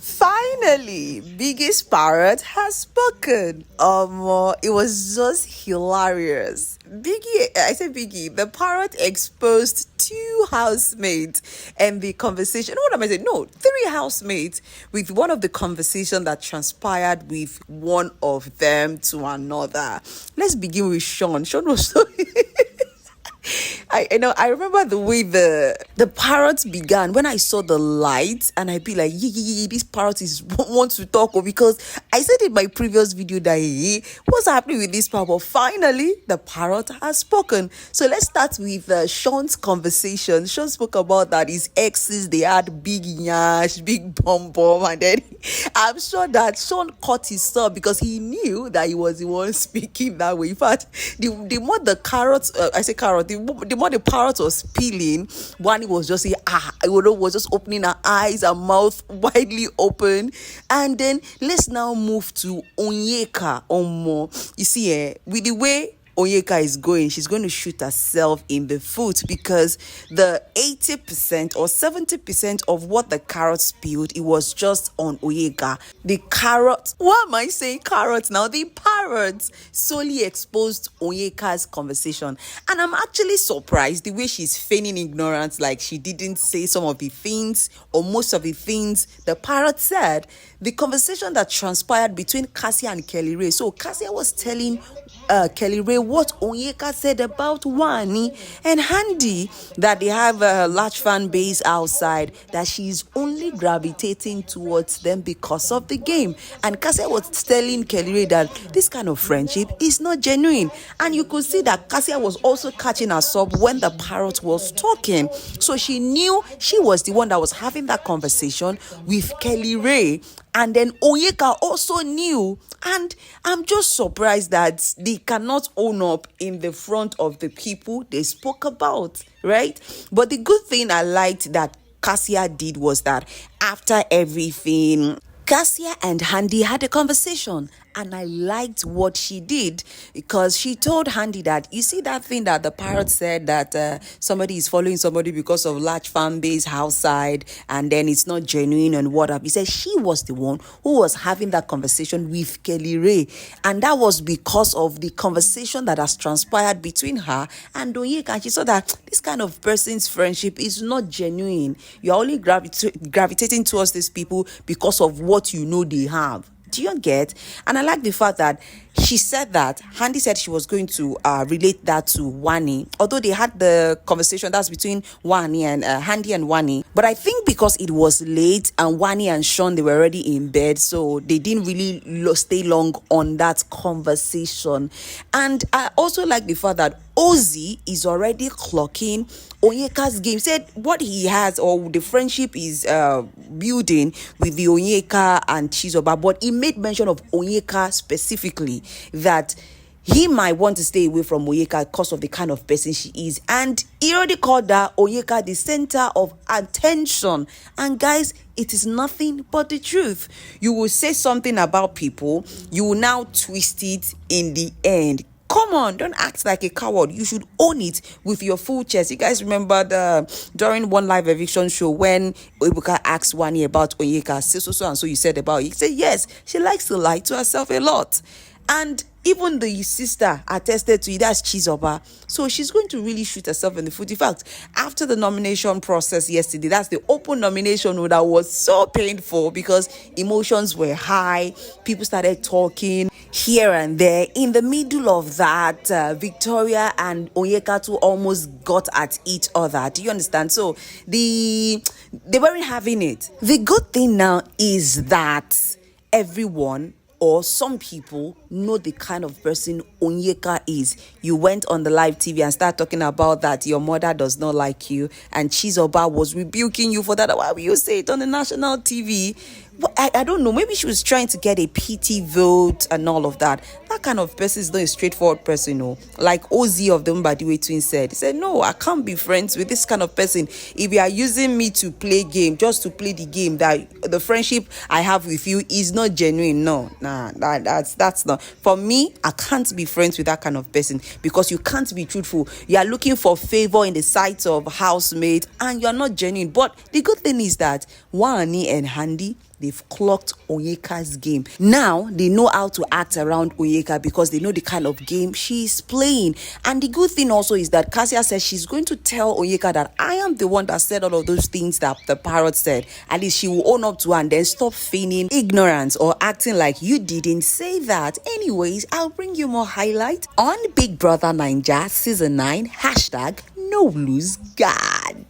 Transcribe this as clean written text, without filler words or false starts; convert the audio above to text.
Finally, Biggie's Parrot has spoken. It was just hilarious. The Parrot exposed two housemates and the conversation. What am I saying? No, three housemates with one of the conversation that transpired with one of them to another. Let's begin with Sean. Sean was so I remember the way the parrot began when I saw the lights, and I'd be like, yeah, this parrot is wants to talk. Because I said in my previous video that what's happening with this parrot? But finally, the parrot has spoken. So let's start with Sean's conversation. Sean spoke about that his exes, they had big yash, big bum bum, and then I'm sure that Sean caught his stuff because he knew that he was the one speaking that way. In fact, the more the carrot, the more the parrot was peeling, one was just saying, was just opening her eyes, her mouth widely open. And then let's now move to Onyeka. You see, with the way Onyeka is going, she's going to shoot herself in the foot because the 80% or 70% of what the carrot spilled, it was just on Onyeka. The carrot, why am I saying carrot now? The parrot solely exposed Onyeka's conversation. And I'm actually surprised the way she's feigning ignorance, like she didn't say some of the things or most of the things the parrot said. The conversation that transpired between Kassia and Kelly Ray. So Kassia was telling Kelly Ray what Onyeka said about Wani and Handy, that they have a large fan base outside, that she's only gravitating towards them because of the game. And Kassia was telling Kelly Ray that this kind of friendship is not genuine. And you could see that Kassia was also catching us up when the parrot was talking. So she knew she was the one that was having that conversation with Kelly Ray. And then Onyeka also knew. And I'm just surprised that they cannot own up in the front of the people they spoke about, right? But the good thing I liked that Kassia did was that after everything, Kassia and Handy had a conversation. And I liked what she did because she told Handy that, you see that thing that the parrot said that somebody is following somebody because of large fan base outside and then it's not genuine and what up. He said she was the one who was having that conversation with Kelly Ray. And that was because of the conversation that has transpired between her and Onyeka. And she saw that this kind of person's friendship is not genuine. You're only gravitating towards these people because of what you know they have. Do you get? And I like the fact that she said that Handy said she was going to relate that to Wani, although they had the conversation that's between Wani and Handy and Wani. But I think because it was late and Wani and Sean, they were already in bed, so they didn't really stay long on that conversation. And I also like the fact that Ozzy is already clocking Onyeka's game. Said what he has or the friendship is building with the Onyeka and Chizoba, but he made mention of Onyeka specifically, that he might want to stay away from Onyeka because of the kind of person she is. And he already called that Onyeka the center of attention. And guys, it is nothing but the truth. You will say something about people, you will now twist it in the end. Come on, don't act like a coward. You should own it with your full chest. You guys remember during one live eviction show when Ebuka asked Wani about Onyeka, so and so you said about it. He said, yes, she likes to lie to herself a lot. And even the sister attested to it, that's Chizoba. So she's going to really shoot herself in the foot. In fact, after the nomination process yesterday, that's the open nomination that was so painful because emotions were high. People started talking here and there. In the middle of that, Victoria and Onyeka too almost got at each other. Do you understand? So they weren't having it. The good thing now is that everyone or some people know the kind of person Onyeka is. You went on the live TV and start talking about that your mother does not like you and Chizoba was rebuking you for that. Why will you say it on the national TV? I don't know. Maybe she was trying to get a pity vote and all of that. That kind of person is not a straightforward person, no. Like Ozzy of the Mbadiwe twins said. He said, no, I can't be friends with this kind of person. If you are using me to play game, just to play the game, that the friendship I have with you is not genuine. No, that's not. For me, I can't be friends with that kind of person because you can't be truthful. You are looking for favor in the sight of housemate and you're not genuine. But the good thing is that Wani and Handy, they've clocked Onyeka's game. Now they know how to act around Onyeka because they know the kind of game she's playing. And the good thing also is that Kassia says she's going to tell Onyeka that I am the one that said all of those things that the Parrot said. At least she will own up to her and then stop feigning ignorance or acting like you didn't say that. Anyways, I'll bring you more highlight on Big Brother Bbnaija Season 9 #NoLoseGuard.